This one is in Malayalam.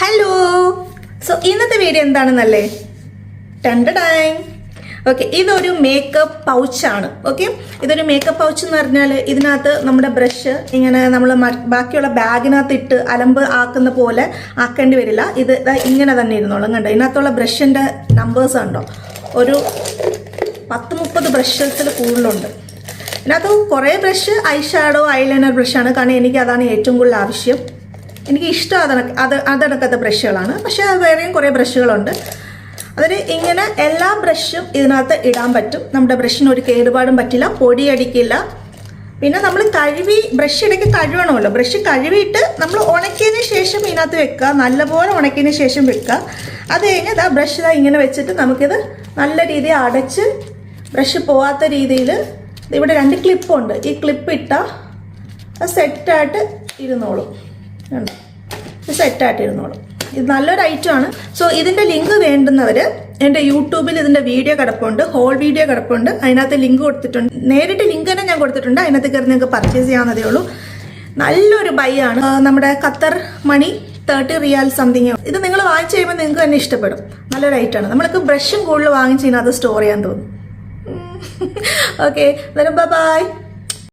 ഹലോ. സോ ഇന്നത്തെ വീഡിയോ എന്താണെന്നല്ലേ? ടണ്ടടാങ്. ഓക്കെ, ഇതൊരു മേക്കപ്പ് പൗച്ചാണ്. ഓക്കെ, ഇതൊരു മേക്കപ്പ് പൗച്ച് എന്ന് പറഞ്ഞാൽ ഇതിനകത്ത് നമ്മുടെ ബ്രഷ് ഇങ്ങനെ നമ്മൾ ബാക്കിയുള്ള ബാഗിനകത്ത് ഇട്ട് അലമ്പ് ആക്കുന്ന പോലെ ആക്കേണ്ടി വരില്ല. ഇത് ഇങ്ങനെ തന്നെ ഇരുന്നോളും. കണ്ടോ, ഇതിനകത്തുള്ള ബ്രഷിൻ്റെ നമ്പേഴ്സ് ഉണ്ടോ? ഒരു 10-30 ബ്രഷസിൽ കൂടുതലുണ്ട്. ഇതിനകത്ത് കുറേ ബ്രഷ് ഐ ഷാഡോ ഐലൈനർ ബ്രഷാണ്. കാരണം എനിക്ക് അതാണ് ഏറ്റവും കൂടുതൽ ആവശ്യം. എനിക്ക് ഇഷ്ടം അതടക്കത്തെ ബ്രഷുകളാണ്. പക്ഷെ വേറെയും കുറേ ബ്രഷുകളുണ്ട്. അതിന് ഇങ്ങനെ എല്ലാ ബ്രഷും ഇതിനകത്ത് ഇടാൻ പറ്റും. നമ്മുടെ ബ്രഷിന് ഒരു കേടുപാടും പറ്റില്ല, പൊടിയടിക്കില്ല. പിന്നെ നമ്മൾ ബ്രഷ് ഇടയ്ക്ക് കഴുകണമല്ലോ. ബ്രഷ് കഴുകിയിട്ട് നമ്മൾ ഉണക്കിയതിന് ശേഷം ഇതിനകത്ത് വെക്കുക. നല്ലപോലെ ഉണക്കിയതിന് ശേഷം വെക്കുക. അത് കഴിഞ്ഞ് ബ്രഷ് ഇങ്ങനെ വെച്ചിട്ട് നമുക്കിത് നല്ല രീതിയിൽ അടച്ച് ബ്രഷ് പോവാത്ത രീതിയിൽ ഇവിടെ 2 ക്ലിപ്പുണ്ട്. ഈ ക്ലിപ്പ് ഇട്ടാൽ അത് സെറ്റായിട്ട് ഇരുന്നോളും. സെറ്റായിട്ട് ഇരുന്നോളും. ഇത് നല്ലൊരു ഐറ്റമാണ്. സോ ഇതിൻ്റെ ലിങ്ക് വേണ്ടുന്നവർ എൻ്റെ യൂട്യൂബിൽ ഇതിൻ്റെ വീഡിയോ കിടപ്പുണ്ട്, ഹോൾ വീഡിയോ കിടപ്പുണ്ട്. അതിനകത്ത് ലിങ്ക് കൊടുത്തിട്ടുണ്ട്. നേരിട്ട് ലിങ്ക് തന്നെ ഞാൻ കൊടുത്തിട്ടുണ്ട്. അതിനകത്ത് കയറി നിങ്ങൾക്ക് പർച്ചേസ് ചെയ്യാവുന്നതേ ഉള്ളൂ. നല്ലൊരു ബൈ ആണ്. നമ്മുടെ ഖത്തർ മണി 30 റിയാൽ സംതിങ്. ഇത് നിങ്ങൾ വാങ്ങിച്ച് കഴിയുമ്പോൾ നിങ്ങൾക്ക് തന്നെ ഇഷ്ടപ്പെടും. നല്ലൊരു ഐറ്റമാണ്. നമ്മൾക്ക് ബ്രഷും കൂടുതൽ വാങ്ങിച്ച് ഇതിനകത്ത് സ്റ്റോർ ചെയ്യാൻ തോന്നും. Okay, by.